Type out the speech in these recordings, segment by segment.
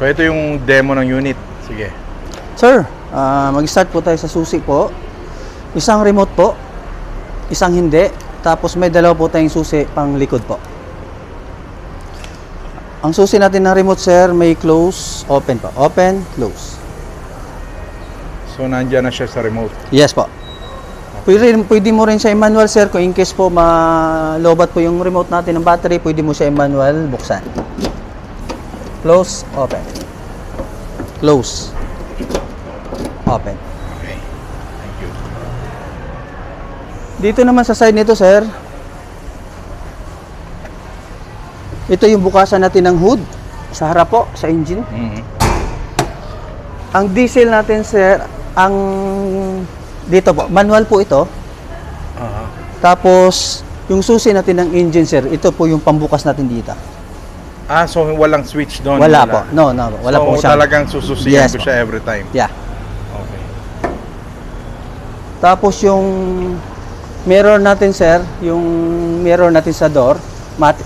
So ito yung demo ng unit. Sige. Sir, mag-start po tayo sa susi po. Isang remote po, isang hindi. Tapos may dalawa po tayong susi pang likod po. Ang susi natin ng remote, sir, may close, open po. Open, close. So nandiyan na siya sa remote. Yes po. Pwede mo rin siya i-manual, sir. Kung in case po malobat po yung remote natin ng battery, pwede mo siya i-manual buksan. Close, open. Close. Open. Okay. Thank you. Dito naman sa side nito, sir. Ito yung bukasan natin ng hood. Sa harap po, sa engine. Ang diesel natin, sir, ang dito po, manual po ito. Tapos, yung susi natin ng engine, sir, ito po yung pambukas natin dito. So walang switch doon? Wala po. No. Wala po so siya. talagang sususiyan Yes ko po. siya every time? Yeah. Okay. Tapos yung mirror natin, sir, yung mirror natin sa door,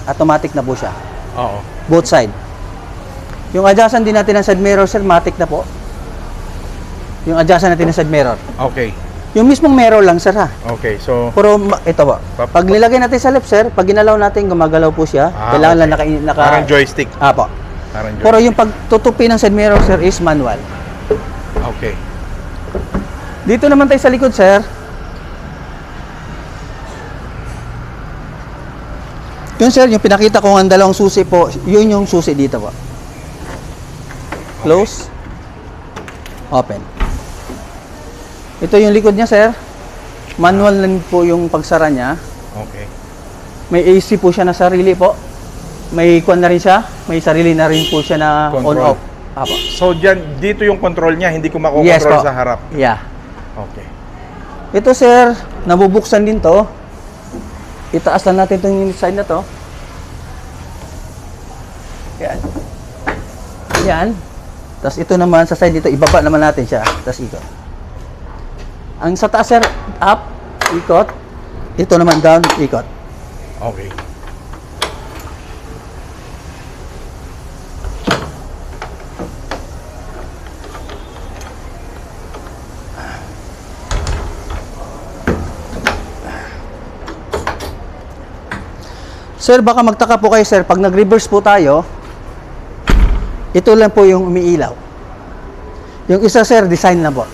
automatic na po siya. Oo. Both side. Yung adjustment din natin ng side mirror, sir, matic na po. Yung adjustment natin ng side mirror. Okay. Yung mismong mirror lang, sir, ha? Okay, so... Pero ito po. Pag nilagay natin sa left, sir, pag ginalaw natin, gumagalaw po siya. Kailangan lang naka... Parang joystick. Apo. Parang joystick. Pero yung pagtutupi ng side mirror, sir, is manual. Okay. Dito naman tayo sa likod, sir. Yun, sir, yung pinakita ko ang dalawang susi po, yun yung susi dito po. Close. Open. Ito yung likod niya, sir. Manual lang po yung pagsara niya. Okay. May AC po siya na sarili po. May kwan na rin siya. May sarili na rin po siya na Control. on-off. Apo. So dito yung control niya, hindi ko makokontrol Yes po. sa harap. Yeah. Okay. Ito, sir, nabubuksan din to. Itaas lang natin itong side na to. Yan. Yan. Tapos ito naman sa side dito, ibaba naman natin siya. Tapos ikot. Ang sa taas, sir, up, ikot. Ito naman down, ikot. Okay. Sir, baka magtaka po kayo, sir, pag nag-reverse po tayo, ito lang po yung umiilaw. Yung isa, sir, design na po.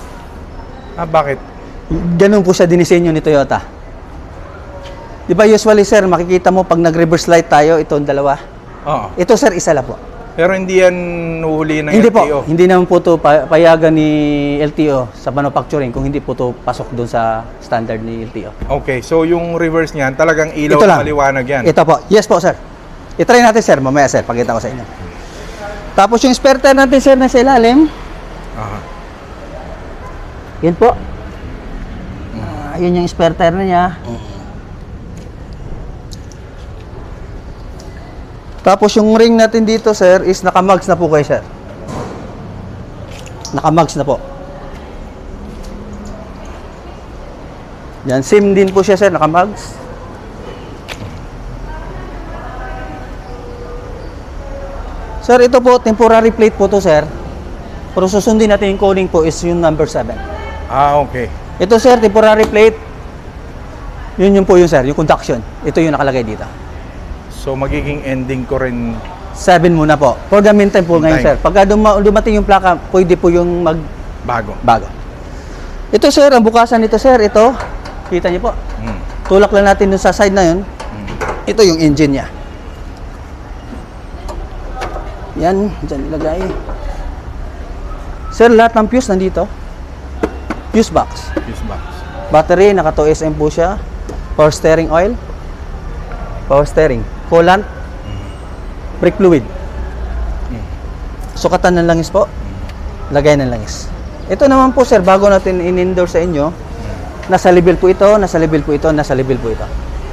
Bakit? Ganun po siya dinisenyo ni Toyota. Di ba usually, sir, makikita mo pag nag-reverse light tayo, ito ang dalawa. Oo. Ito, sir, isa lang po. Pero hindi yan uhuli ng Hindi LTO? po. Hindi naman po ito payagan ni LTO sa manufacturing kung hindi po ito pasok doon sa standard ni LTO. Okay, so yung reverse niyan, talagang ilaw Ito lang. at maliwanag yan? Ito po. Yes po, sir. I-try natin, sir. Mamaya, sir. Pakita ko sa inyo. Tapos yung spare tire natin, sir, na sa ilalim. Aha. Yan po. Yun yung spare tire na niya. Tapos yung ring natin dito, sir, is naka-mugs na po kayo, sir. Naka-mugs na po. Yan, same din po siya, sir, naka-mugs. Sir, ito po, temporary plate po to, sir. Pero susundin natin yung coding po is yung number 7. Okay. Ito, sir, temporary plate. Yun po yun, sir, yung conduction. Ito yung nakalagay dito. So magiging ending ko rin 7 muna po. For the meantime po ngayon, sir. Pagka dumating yung plaka, pwede po yung bago. Ito, sir, ang bukasan nito, sir, ito. Kita niyo po. Tulak lang natin dun sa side na yun. Ito yung engine niya. Yan, dyan ilagay. Sir, lahat ng fuse nandito. Fuse box. Fuse box. Battery, naka 2SM po siya. Power steering oil. Power steering. Coolant. Brake fluid. Sukatan ng langis po. Lagay ng langis. Ito naman po, sir, bago natin in-endorse sa inyo, nasa level po ito, nasa level po ito, nasa level po ito.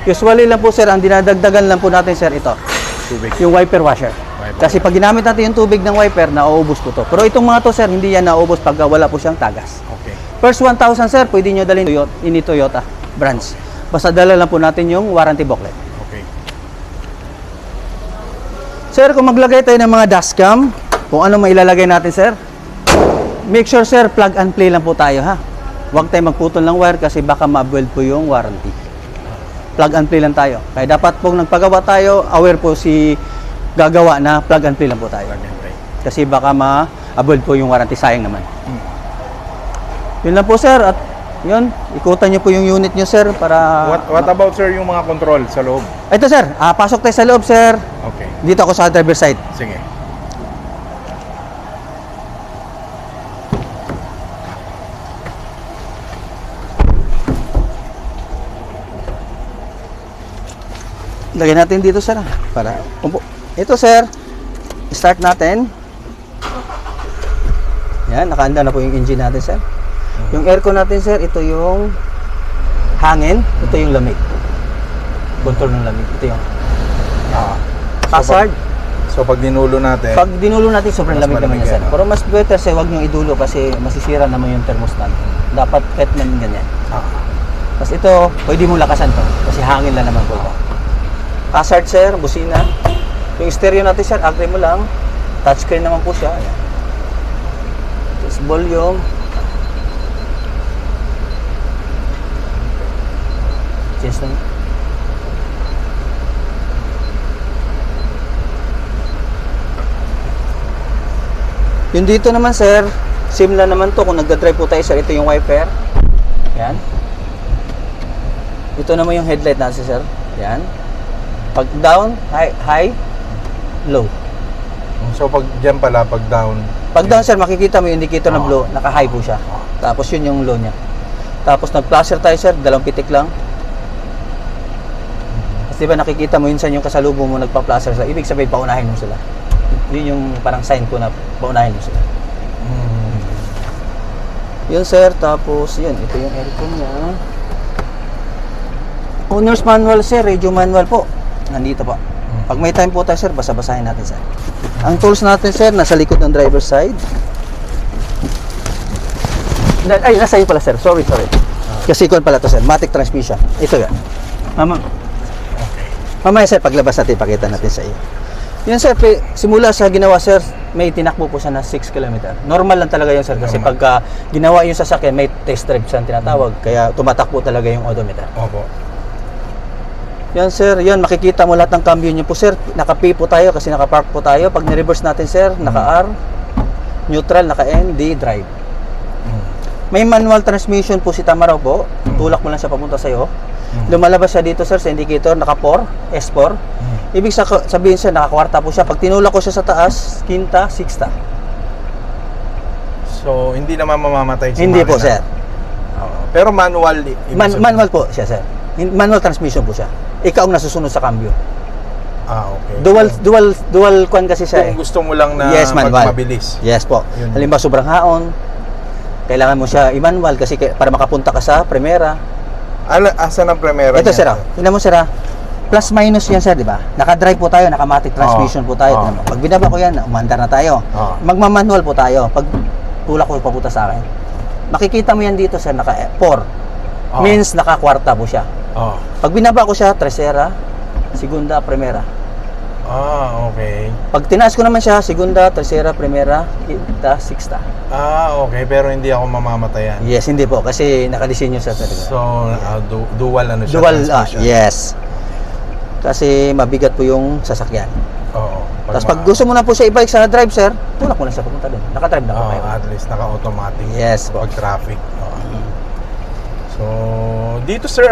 Usually lang po, sir, ang dinadagdagan lang po natin, sir, ito. Tubig. Yung wiper washer. Kasi pag ginamit natin yung tubig ng wiper, nauubos po to. Pero itong mga to, sir, hindi yan nauubos pag wala po siyang tagas. Okay. First 1,000, sir, pwede nyo dalhin ini Toyota branch. Basta dala lang po natin yung warranty booklet. Okay. Sir, kung maglagay tayo ng mga dashcam, Kung ano mailalagay natin, sir. Make sure, sir, plug and play lang po tayo, ha? Huwag tayo magputol ng wire kasi baka ma-abweld po yung warranty. Plug and play lang tayo. Kaya dapat pong nagpagawa tayo, aware po si gagawa na plug and play lang po tayo. Kasi baka ma-abweld po yung warranty, sayang naman. Yun lang po, sir. At yun, ikutan nyo po yung unit nyo, sir, para... What about, sir, yung mga control sa loob? Ito, sir. Pasok tayo sa loob, sir. Okay. Dito ako sa driver side. Sige. Lagyan natin dito, sir. Para ito, sir. Start natin. Yan, nakaanda na po yung engine natin, sir. Yung aircon natin, sir, ito yung hangin, ito yung lamig. Control ng lamig. Ito yung hazard. So pag dinulo natin, Pag dinulo natin, sobrang mas lamig naman malamig yan, sir. yan, Pero mas better, sir, huwag nyo idulo kasi masisira naman yung thermostat. Dapat pet naman ganyan. Tapos ito, pwede mo lakasan to kasi hangin lang naman po ito. Hazard, sir, busina. Yung stereo natin, sir, agree mo lang. Touchscreen naman po siya. Ayan. Tapos volume. Change lang. Yung dito naman, sir, same lang naman to. Kung nagda-drive po tayo, sir, ito yung wiper. Yan. Ito naman yung headlight natin, sir. Yan. Pag down, high, low. so pag dyan pala, pag down, Pag down, sir, makikita mo yung indicator na blue, naka-high po siya. Tapos yun yung low niya. Tapos nag-flasher tayo, sir, 2 pitik lang. Kasi diba nakikita mo yun sa yung kasalubong mo nagpa-flasher sila. Ibig sabihin, paunahin mo sila. Yun yung parang sign ko na paunahin mo sila. Yun, sir. Tapos, yun. Ito yung aircon niya. Owner's manual, sir. Radio manual po. Nandito po. Pag may time po tayo, sir, basa-basahin natin, sir. Ang tools natin, sir, nasa likod ng driver's side. Ay, nasa iyo pala, sir. Sorry. Kasi ikon pala to, sir. Matic transmission. Ito yan. Mamaya, sir, paglabas natin, pakita natin sa iyo. Yan, sir, simula sa ginawa, sir, may tinakbo po siya na 6 km. Normal lang talaga yun, sir. Kasi pagka ginawa yung sasakyan, may test drive siya tinatawag. Kaya tumatakbo talaga yung odometer. opo. Yan, sir. Yan, makikita mo lahat ng cambio niyo po, sir. Naka-P po tayo kasi naka-park po tayo. Pag ni-reverse natin, sir, naka-R, neutral, naka-N, D, drive. May manual transmission po si Tamaraw po. Tulak mo lang siya papunta sa iyo. Lumalabas siya dito, sir, sa indicator, naka-4, S4. Ibig sabihin, sir, naka-kwarta po siya. Pag tinulak ko siya sa taas, quinta, sixta. So hindi naman mamamatay si Hindi po, makina. sir. Pero manual, Manual po siya, sir. Manual transmission po siya. Ikaw ang nasusunod sa cambio. Okay. Dual kwan kasi siya, Kung gusto mo lang na Yes, manual. mabilis. Yes po. Yun. Halimbawa, sobrang haon, kailangan mo siya i-manual kasi para makapunta ka sa Primera. Asan ang primera Ito, niya? sir, tingnan mo, sir, plus minus yan, sir, di ba? Naka-drive po tayo, naka-matic transmission po tayo. Tingnan mo. Pag binaba ko yan, umandar na tayo. Magmamanual po tayo. Pag tulak ko papunta sa akin, makikita mo yan dito, sir, naka-4. Means naka-kwarta po siya. Pag binaba ko siya, tercera, segunda, primera. Okay. Pag tinaas ko naman siya, segunda, tercera, primera, quinta, sixta. Okay. Pero hindi ako mamamatayan. Yes, hindi po. Kasi nakadesinyo siya talaga. So, dual ano siya? Dual, transmission? yes. Kasi mabigat po yung sasakyan. Oo. Tapos pag gusto mo na po siya i-bike sa drive, sir, tulak mo na siya papunta doon. Naka-drive na po kayo. At least naka-automatic. Yes po. Pag traffic. So, dito, sir,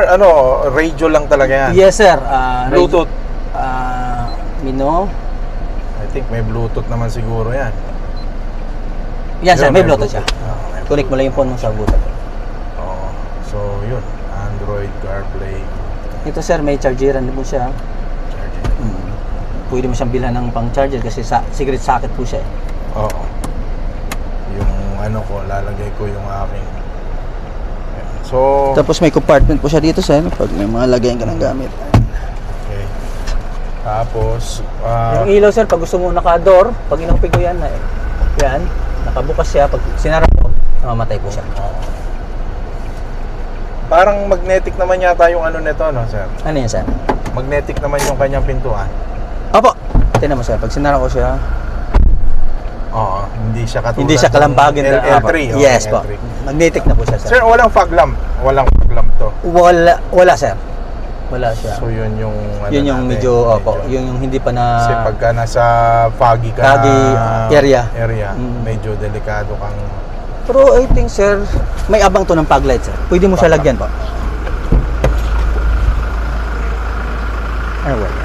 radio lang talaga yan? Yes, sir. Bluetooth? Mino. I think may Bluetooth naman siguro yan. Yan, sir. Yun, May Bluetooth siya. may Connect mo lang yung phone mo sa Bluetooth. Oo. So, yun. Android, CarPlay, Ito, sir, may chargeran din po siya. charging. Pwede mo siyang bilhan ng pang-charger kasi secret socket po siya. Oo. Yung lalagay ko yung aking. Ayan. So, Tapos may compartment po siya dito, sir. Pag may mga lagayan ka ng gamit. okay. Tapos, Yung ilaw, sir, pag gusto mo naka-door, pag inupig ko yan, yan, nakabukas siya. Pag sinara ko, namamatay po siya. parang magnetic naman yata yung nito, no, sir? Ano yan, sir? Magnetic naman yung kanyang pintuan. Opo. Tingnan mo, sir. Pag sinara ko siya, Oo, hindi siya katulad Hindi siya kalampagin. ng L3. Oo, Yes po. L3. Magnetic na po siya, sir. Sir, walang fog lamp. Walang fog lamp to. Wala sir. Wala siya. So, yun yung Yun yung natin, medyo, opo, yun yung hindi pa na... Kasi pagka nasa foggy ka Foggy area. medyo delikado kang... Pero I think, sir, may abang to ng fog light, sir. Pwede mo siya Fog lagyan po. Ay, wala.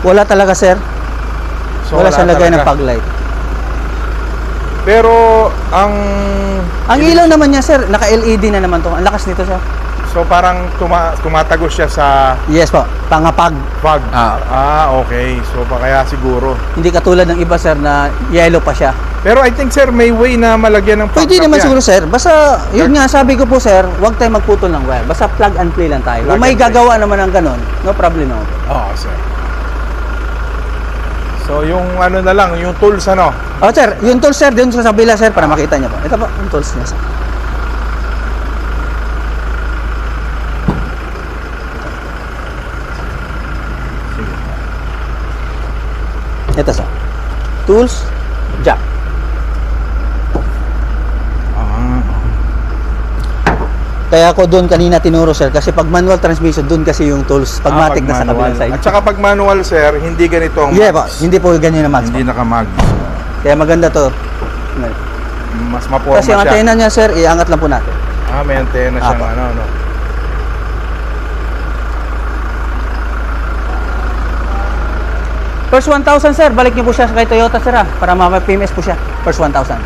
Wala talaga, sir. So, wala siyang lagay ng talaga. fog light. Pero, ang Ang ilaw naman niya, sir, naka-LED na naman to. Ang lakas nito, sir. So, parang tumatagos siya sa Yes po, pangapag. fog. Ah. Okay. So, kaya siguro. Hindi katulad ng iba, sir, na yellow pa siya. Pero I think, sir, may way na malagyan ng fog Pwede lamp naman yan. siguro, sir. Basta, yun nga, sabi ko po, sir, huwag tayo magputol ng wire. Basta plug and play lang tayo. Plug Kung may and play. gagawa naman ng ganun, no problem no. Oo, sir. So, yung ano na lang, yung tools, ano? Oh, sir, yung tools, sir, dun sa kabila, sir, para makita niyo po. Ito po, yung tools niya, sir. Ito, sir. Tools, jack. Kaya ako doon kanina tinuro, sir, kasi pag manual transmission, doon kasi yung tools. Pag matic na sa kabilang side. At saka pag manual, sir, hindi ganito ang Yeah po, mags. hindi po ganyan na max. Hindi naka-mag. Kaya maganda to. Mas maporma Kasi ang siya. antena niya, sir, iangat lang po natin. May antena siyang Apo. ano. First 1,000, sir, balik niyo po siya kay Toyota, sir, para ma-PMS po siya. First 1,000.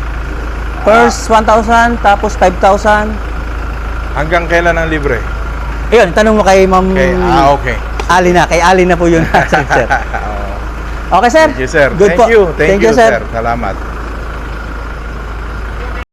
First 1,000, tapos 5,000. Hanggang kailan ang libre? Ayun, tanong mo kay Ma'am Okay. Ali na. Kay Ali na po yun, sir. Okay, sir. Thank you, sir. Good Thank po. you. Thank you, sir. sir. Salamat.